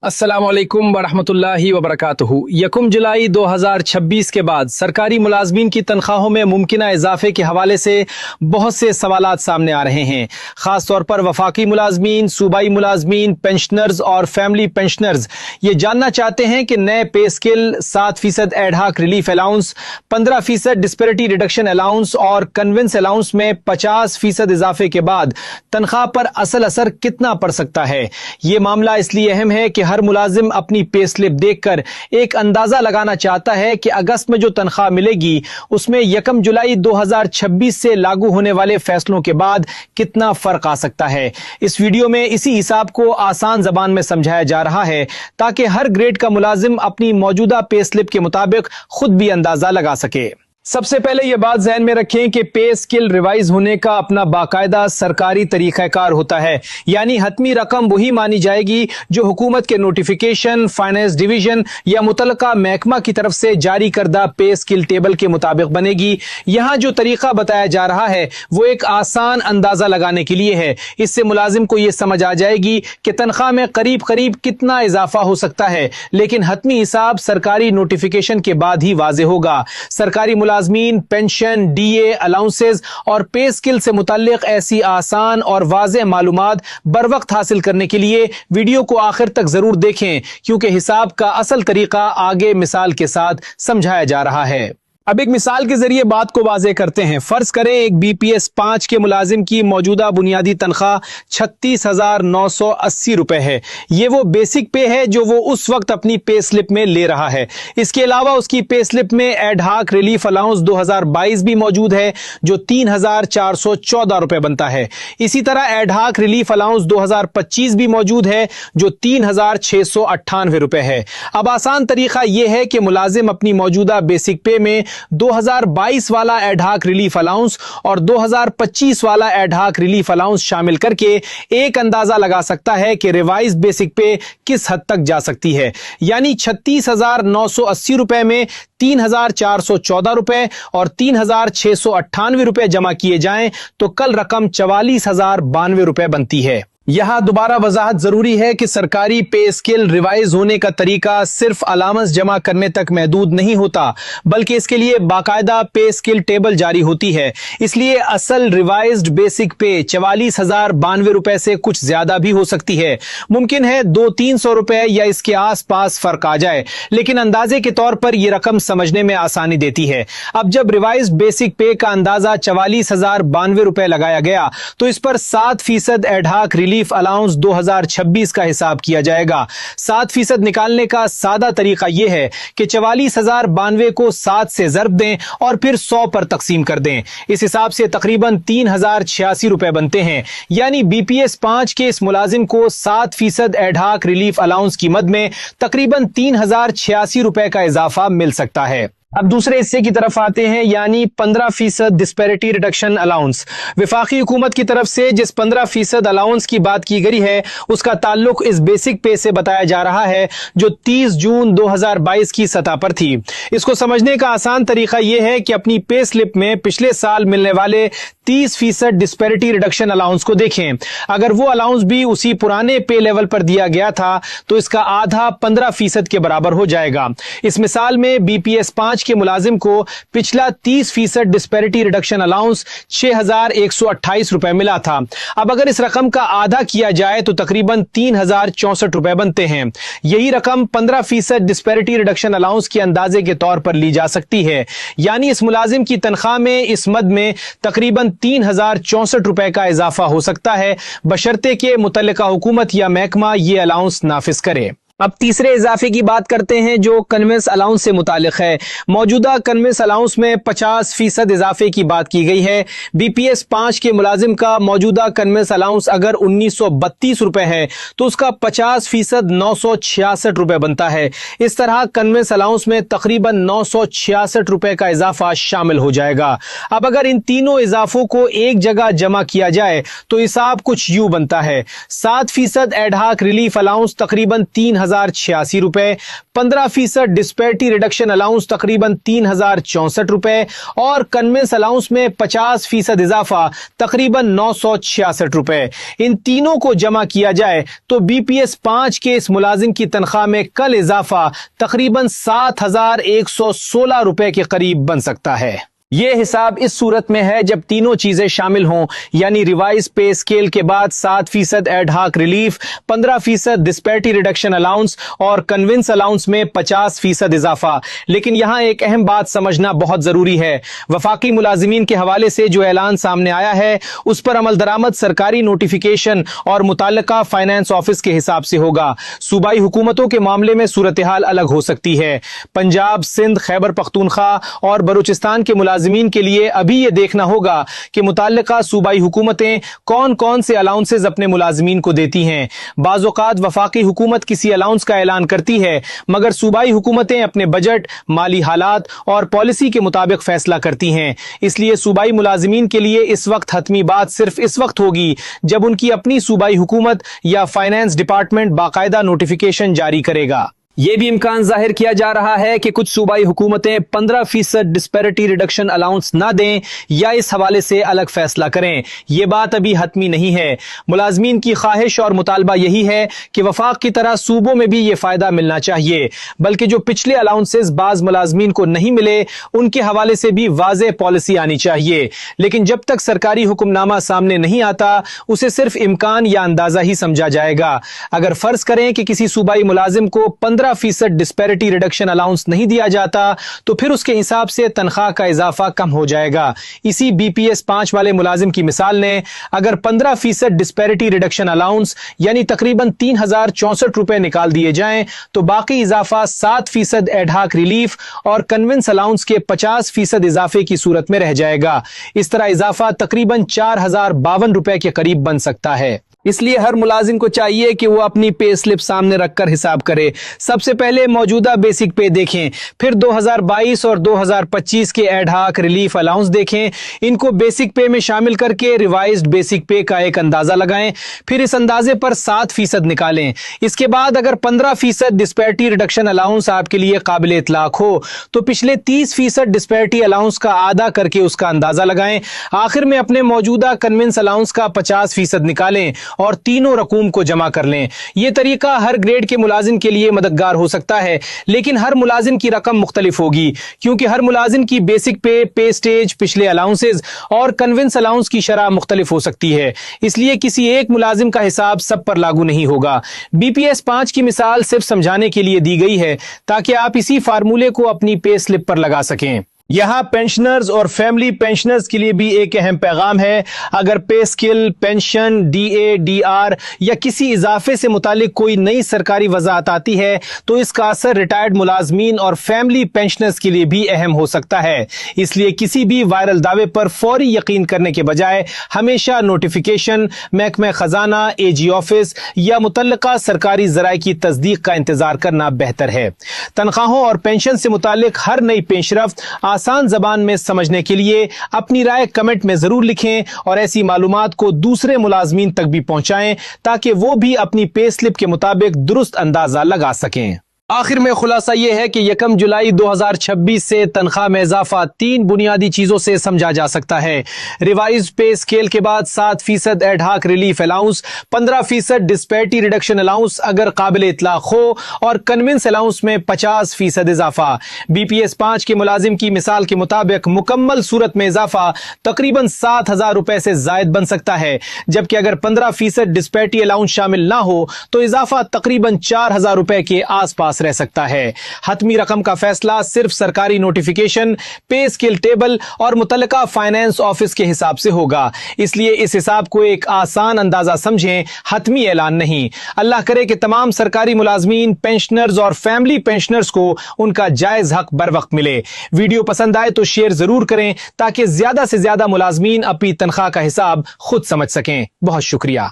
अस्सलाम वालेकुम वरहमतुल्लाहि वबरकातुहू। 1 जुलाई 2026 के बाद सरकारी मुलाजमीन की तनख्वाहों में मुमकिना इजाफे के हवाले से बहुत से सवालात सामने आ रहे हैं। ख़ास तौर पर वफाकी मुलाजमीन, सूबाई मुलाजमीन, पेंशनर्स और फैमिली पेंशनर्स ये जानना चाहते हैं कि नए pay scale, 7% ad hoc relief allowance, 15% disparity reduction allowance और कन्वेंस अलाउंस में 50% इजाफे के बाद तनख्वाह पर असल असर कितना पड़ सकता है। ये मामला इसलिए अहम है कि हर मुलाजिम अपनी पे स्लिप देखकर एक अंदाजा लगाना चाहता है कि अगस्त में जो तनख्वाह मिलेगी उसमें 1 जुलाई 2026 से लागू होने वाले फैसलों के बाद कितना फर्क आ सकता है। इस वीडियो में इसी हिसाब को आसान जबान में समझाया जा रहा है ताकि हर ग्रेड का मुलाजिम अपनी मौजूदा पे स्लिप के मुताबिक खुद भी अंदाजा लगा सके। सबसे पहले यह बात ज़हन में रखें कि पे स्केल रिवाइज होने का अपना बाकायदा सरकारी तरीक़ाकार होता है, यानी हतमी रकम वही मानी जाएगी जो हुकूमत के नोटिफिकेशन, फाइनेंस डिवीजन या मुतलका महकमा की तरफ से जारी करदा पे स्केल टेबल के मुताबिक बनेगी। यहाँ जो तरीका बताया जा रहा है वो एक आसान अंदाजा लगाने के लिए है। इससे मुलाजिम को यह समझ आ जाएगी कि तनख्वाह में करीब करीब कितना इजाफा हो सकता है, लेकिन हतमी हिसाब सरकारी नोटिफिकेशन के बाद ही वाज़ेह होगा। सरकारी मुलाजमीन पेंशन, डीए, अलाउंसेस और पे स्केल से मुताल्लिक ऐसी आसान और वाज़ेह मालूमात बर वक्त हासिल करने के लिए वीडियो को आखिर तक जरूर देखें, क्योंकि हिसाब का असल तरीका आगे मिसाल के साथ समझाया जा रहा है। अब एक मिसाल के जरिए बात को वाज़ेह करते हैं। फर्ज करें एक BPS 5 के मुलाजिम की मौजूदा बुनियादी तनख्वाह 36,980 रुपए है। ये वो बेसिक पे है जो वो उस वक्त अपनी पे स्लिप में ले रहा है। इसके अलावा उसकी पे स्लिप में एडहाक रिलीफ अलाउंस 2022 भी मौजूद है जो 3,414 रुपए बनता है। इसी तरह एडहाक रिलीफ अलाउंस 2025 भी मौजूद है जो 3,698 रुपए है। अब आसान तरीका यह है कि मुलाजिम अपनी मौजूदा बेसिक पे में 2022 वाला एडहाक रिलीफ अलाउंस और 2025 वाला एडहाक रिलीफ अलाउंस शामिल करके एक अंदाजा लगा सकता है कि रिवाइज बेसिक पे किस हद तक जा सकती है। यानी 36,980 रुपए में 3,414 रुपए और 3,698 रुपए जमा किए जाएं तो कल रकम 44,092 रुपए बनती है। यहां दोबारा वजाहत जरूरी है कि सरकारी पे स्केल रिवाइज होने का तरीका सिर्फ अलामस जमा करने तक महदूद नहीं होता, बल्कि इसके लिए बाकायदा पे स्केल टेबल जारी होती है। इसलिए असल रिवाइज्ड बेसिक पे 44,092 रुपए से कुछ ज्यादा भी हो सकती है। मुमकिन है 200-300 रुपए या इसके आसपास फर्क आ जाए, लेकिन अंदाजे के तौर पर यह रकम समझने में आसानी देती है। अब जब रिवाइज्ड बेसिक पे का अंदाजा 44,092 रुपए लगाया गया तो इस पर 7% एडहाक रिलीफ अलाउंस 2026 का हिसाब किया जाएगा। 7% निकालने का सादा तरीका यह है कि 44,092 को 7 से ज़र्ब दें और फिर 100 पर तकसीम कर दें। इस हिसाब से तकरीबन 3,086 रुपए बनते हैं। यानी BPS 5 के इस मुलाजिम को 7% एडहाक रिलीफ अलाउंस की मद में तकरीबन 3,086 रुपए का इजाफा मिल सकता है। अब दूसरे हिस्से की तरफ आते हैं, यानी 15% डिस्पेरिटी रिडक्शन अलाउंस। विफाकी हुकूमत की तरफ से जिस 15% अलाउंस की बात की गई है उसका ताल्लुक इस बेसिक पे से बताया जा रहा है जो 30 जून 2022 की सतह पर थी। इसको समझने का आसान तरीका यह है कि अपनी पे स्लिप में पिछले साल मिलने वाले 30% डिस्पेरिटी रिडक्शन अलाउंस को देखें। अगर वो अलाउंस भी उसी पुराने पे लेवल पर दिया गया था तो इसका आधा 15% के बराबर हो जाएगा। इस मिसाल में BPS 5 के मुलाजिम को पिछला 30% डिस्पेरिटी रिडक्शन अलाउंस 6,128 रुपए मिला था। अब अगर इस रकम का आधा किया जाए तो तकरीबन 3,064 रुपए बनते हैं। यही रकम 15% डिस्पेरिटी रिडक्शन अलाउंस के अंदाजे के तौर पर ली जा सकती है। यानी इस मुलाजिम की तनख्वाह में इस मद में तकरीबन 3,064 रुपए का इजाफा हो सकता है, बशर्ते के मुतल्लिका हुकूमत या महकमा ये अलाउंस नाफिज करे। अब तीसरे इजाफे की बात करते हैं जो कन्वेंस अलाउंस से मुतालिक है। मौजूदा कन्वेंस अलाउंस में 50% इजाफे की बात की गई है। BPS 5 के मुलाजिम का मौजूदा कन्वेंस अलाउंस अगर 1,932 रुपए है तो उसका 50% 966 रुपए बनता है। इस तरह कन्वेंस अलाउंस में तकरीबन 966 रुपए का इजाफा शामिल हो जाएगा। अब अगर इन तीनों इजाफों को एक जगह जमा किया जाए तो हिसाब कुछ यूं बनता है। 7% एडहाक रिलीफ अलाउंस तकरीबन 3,000 3086 रुपए, 15% डिस्पैरिटी रिडक्शन अलाउंस तकरीबन 3064 रुपए और कन्वेंस अलाउंस में 50% इजाफा तकरीबन 966 रुपए। इन तीनों को जमा किया जाए तो BPS 5 के इस मुलाजिम की तनख्वाह में कल इजाफा तकरीबन 7116 रुपए के करीब बन सकता है। ये हिसाब इस सूरत में है जब तीनों चीजें शामिल हों, यानी रिवाइज पे स्केल के बाद 7% ad hoc relief, 15% disparity reduction allowance और कन्विंस अलाउंस में 50% इजाफा। लेकिन यहां एक अहम बात समझना बहुत जरूरी है। वफाकी मुलाजिमीन के हवाले से जो ऐलान सामने आया है उस पर अमल दरामद सरकारी नोटिफिकेशन और मुताल्लिका फाइनेंस ऑफिस के हिसाब से होगा। सूबाई हुकूमतों के मामले में सूरत हाल अलग हो सकती है। पंजाब, सिंध, खैबर पख्तूनख्वा और बलूचिस्तान के मुलाजिमीन के लिए अभी यह देखना होगा कि मुताल्लिका सूबाई हुकूमतें कौन कौन से अलाउंसेज अपने मुलाजिमीन को देती हैं। बाज़ औक़ात वफाकी हुकूमत किसी अलाउंस का ऐलान करती है मगर सूबाई हुकूमतें अपने बजट, माली हालात और पॉलिसी के मुताबिक फैसला करती हैं। इसलिए सूबाई मुलाजिमीन के लिए इस वक्त हतमी बात सिर्फ इस वक्त होगी जब उनकी अपनी सूबाई हुकूमत या फाइनेंस डिपार्टमेंट बाकायदा नोटिफिकेशन जारी करेगा। ये भी इम्कान जाहिर किया जा रहा है कि कुछ सूबाई हुकूमतें 15% डिस्पैरिटी रिडक्शन अलाउंस ना दें या इस हवाले से अलग फैसला करें। यह बात अभी हतमी नहीं है। मुलाजमीन की ख्वाहिश और मुतालबा यही है कि वफाक की तरह सूबों में भी ये फायदा मिलना चाहिए, बल्कि जो पिछले अलाउंसेस बाज मुलाजमीन को नहीं मिले उनके हवाले से भी वाज़ेह पॉलिसी आनी चाहिए। लेकिन जब तक सरकारी हुक्मनामा सामने नहीं आता उसे सिर्फ इम्कान या अंदाजा ही समझा जाएगा। अगर फर्ज करें कि किसी सूबाई मुलाजिम को 15% डिस्पैरिटी रिडक्शन अलाउंस नहीं दिया जाता तो फिर उसके हिसाब से तनख्वाह का इजाफा कम हो जाएगा। इसी BPS 5 वाले मुलाजिम की मिसाल ने अगर 15% डिस्पैरिटी रिडक्शन अलाउंस यानी तकरीबन 3064 रुपए निकाल दिए जाएं तो बाकी इजाफा 7% एडहाक रिलीफ और कन्विंस अलाउंस के 50% इजाफे की सूरत में रह जाएगा। इस तरह इजाफा तकरीबन 4052 रुपए के करीब बन सकता है। इसलिए हर मुलाजिम को चाहिए कि वो अपनी पे स्लिप सामने रखकर हिसाब करे। सबसे पहले मौजूदा बेसिक पे देखें, फिर 2022 और 2025 के एडहाक रिलीफ अलाउंस देखें। इनको बेसिक पे में शामिल करके रिवाइज्ड बेसिक पे का एक अंदाजा लगाएं, फिर इस अंदाजे पर 7% निकालें। इसके बाद अगर 15% डिस्पैरिटी रिडक्शन अलाउंस आपके लिए काबिल इतलाक हो तो पिछले 30% डिस्पैरिटी अलाउंस का आधा करके उसका अंदाजा लगाएं। आखिर में अपने मौजूदा कन्विंस अलाउंस का 50% निकालें और तीनों रकूम को जमा कर लें। यह तरीका हर ग्रेड के मुलाजिम के लिए मददगार हो सकता है, लेकिन हर मुलाजिम की रकम मुख्तलिफ होगी क्योंकि हर मुलाजिम की बेसिक पे स्टेज, पिछले अलाउंसेज और कन्विंस अलाउंस की शरह मुख्तलिफ हो सकती है। इसलिए किसी एक मुलाजिम का हिसाब सब पर लागू नहीं होगा। BPS 5 की मिसाल सिर्फ समझाने के लिए दी गई है ताकि आप इसी फार्मूले को अपनी पे स्लिप पर लगा सकें। यहां पेंशनर्स और फैमिली पेंशनर्स के लिए भी एक अहम पैगाम है। अगर पे स्केल, पेंशन, DA, DR या किसी इजाफे से मुतालिक कोई नई सरकारी वजाहत आती है तो इसका असर रिटायर्ड मुलाजमीन और फैमिली पेंशनर्स के लिए भी अहम हो सकता है। इसलिए किसी भी वायरल दावे पर फौरी यकीन करने के बजाय हमेशा नोटिफिकेशन, महकमा खजाना, AG ऑफिस या मुतल्लिका सरकारी जराए की तस्दीक का इंतजार करना बेहतर है। तनख्वाहों और पेंशन से मुतालिक हर नई पेशरफ्त आसान जबान में समझने के लिए अपनी राय कमेंट में जरूर लिखें और ऐसी मालूमात को दूसरे मुलाजमीन तक भी पहुंचाएं ताकि वो भी अपनी पे स्लिप के मुताबिक दुरुस्त अंदाजा लगा सकें। आखिर में खुलासा यह है कि 1 जुलाई 2026 से तनख्वाह में इजाफा 3 बुनियादी चीजों से समझा जा सकता है। रिवाइज पे स्केल के बाद 7% ad hoc relief allowance, 15% disparity reduction allowance अगर काबिल इतलाक हो और कन्विंस अलाउंस में 50% इजाफा। BPS 5 के मुलाजिम की मिसाल के मुताबिक मुकम्मल सूरत में इजाफा तकरीबन 7000 रुपए से जायद बन सकता है, जबकि अगर 15% डिस्पैरिटी अलाउंस शामिल ना हो तो इजाफा तकरीबन 4000 रुपए के आसपास रह सकता है। हतमी रकम का फैसला सिर्फ सरकारी नोटिफिकेशन, पे स्केल टेबल और मुतल्लिका फाइनेंस ऑफिस के हिसाब से होगा। इसलिए इस हिसाब को एक आसान अंदाजा समझें, हतमी ऐलान नहीं। अल्लाह करे कि तमाम सरकारी मुलाजमीन, पेंशनर्स और फैमिली पेंशनर्स को उनका जायज हक बर वक्त मिले। वीडियो पसंद आए तो शेयर जरूर करें ताकि ज्यादा से ज्यादा मुलाजमीन अपनी तनख्वाह का हिसाब खुद समझ सकें। बहुत शुक्रिया।